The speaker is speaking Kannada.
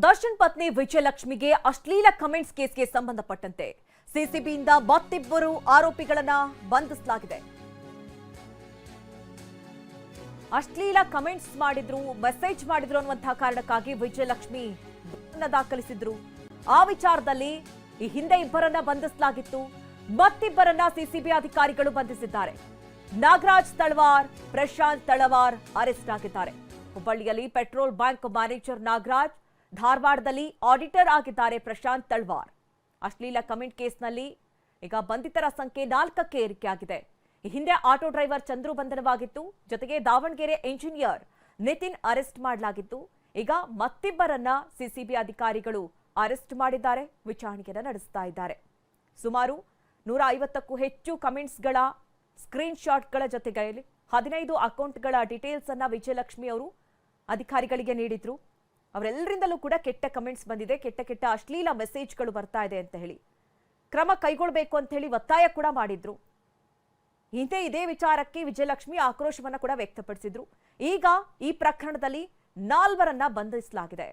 ದರ್ಶನ್ ಪತ್ನಿ ವಿಜಯಲಕ್ಷ್ಮಿಗೆ ಅಶ್ಲೀಲ ಕಮೆಂಟ್ಸ್ ಕೇಸ್ಗೆ ಸಂಬಂಧಪಟ್ಟಂತೆ ಸಿಸಿಬಿಯಿಂದ ಮತ್ತಿಬ್ಬರು ಆರೋಪಿಗಳನ್ನ ಬಂಧಿಸಲಾಗಿದೆ. ಅಶ್ಲೀಲ ಕಮೆಂಟ್ಸ್ ಮಾಡಿದ್ರು, ಮೆಸೇಜ್ ಮಾಡಿದ್ರು ಅನ್ನುವಂತಹ ಕಾರಣಕ್ಕಾಗಿ ವಿಜಯಲಕ್ಷ್ಮಿ ದೂರನ್ನ ದಾಖಲಿಸಿದ್ರು. ಆ ವಿಚಾರದಲ್ಲಿ ಈ ಹಿಂದೆ ಇಬ್ಬರನ್ನ ಬಂಧಿಸಲಾಗಿತ್ತು. ಮತ್ತಿಬ್ಬರನ್ನ ಸಿಸಿಬಿ ಅಧಿಕಾರಿಗಳು ಬಂಧಿಸಿದ್ದಾರೆ. ನಾಗರಾಜ್ ತಳವಾರ್, ಪ್ರಶಾಂತ್ ತಳವಾರ್ ಅರೆಸ್ಟ್ ಆಗಿದ್ದಾರೆ. ಹುಬ್ಬಳ್ಳಿಯಲ್ಲಿ ಪೆಟ್ರೋಲ್ ಬ್ಯಾಂಕ್ ಮ್ಯಾನೇಜರ್ ನಾಗರಾಜ್, ಧಾರವಾಡದಲ್ಲಿ ಆಡಿಟರ್ ಆಗಿದ್ದಾರೆ ಪ್ರಶಾಂತ್ ತಳವಾರ್. ಅಶ್ಲೀಲ ಕಮೆಂಟ್ ಕೇಸ್ನಲ್ಲಿ ಈಗ ಬಂಧಿತರ ಸಂಖ್ಯೆ 4ಕ್ಕೆ ಏರಿಕೆಯಾಗಿದೆ. ಈ ಹಿಂದೆ ಆಟೋ ಡ್ರೈವರ್ ಚಂದ್ರು ಬಂಧನವಾಗಿತ್ತು. ಜೊತೆಗೆ ದಾವಣಗೆರೆ ಎಂಜಿನಿಯರ್ ನಿತಿನ್ ಅರೆಸ್ಟ್ ಮಾಡಲಾಗಿತ್ತು. ಈಗ ಮತ್ತಿಬ್ಬರನ್ನ ಸಿಸಿಬಿ ಅಧಿಕಾರಿಗಳು ಅರೆಸ್ಟ್ ಮಾಡಿದ್ದಾರೆ, ವಿಚಾರಣೆಯನ್ನು ನಡೆಸ್ತಾ ಇದ್ದಾರೆ. ಸುಮಾರು 150ಕ್ಕೂ ಹೆಚ್ಚು ಕಮೆಂಟ್ಸ್ಗಳ ಸ್ಕ್ರೀನ್ ಶಾಟ್ಗಳ ಜೊತೆಗೆ 15 ಅಕೌಂಟ್ಗಳ ಡೀಟೇಲ್ಸ್ ಅನ್ನ ವಿಜಯಲಕ್ಷ್ಮಿ ಅವರು ಅಧಿಕಾರಿಗಳಿಗೆ ನೀಡಿದ್ರು. ಅವರೆಲ್ಲರಿಂದಲೂ ಕೂಡ ಕೆಟ್ಟ ಕಮೆಂಟ್ಸ್ ಬಂದಿದೆ, ಕೆಟ್ಟ ಅಶ್ಲೀಲ ಮೆಸೇಜ್ಗಳು ಬರ್ತಾ ಇದೆ ಅಂತ ಹೇಳಿ ಕ್ರಮ ಕೈಗೊಳ್ಳಬೇಕು ಅಂತ ಹೇಳಿ ಒತ್ತಾಯ ಕೂಡ ಮಾಡಿದ್ರು. ಹಿಂದೆ ಇದೇ ವಿಚಾರಕ್ಕೆ ವಿಜಯಲಕ್ಷ್ಮಿ ಆಕ್ರೋಶವನ್ನ ಕೂಡ ವ್ಯಕ್ತಪಡಿಸಿದ್ರು. ಈಗ ಈ ಪ್ರಕರಣದಲ್ಲಿ 4ರನ್ನ ಬಂಧಿಸಲಾಗಿದೆ.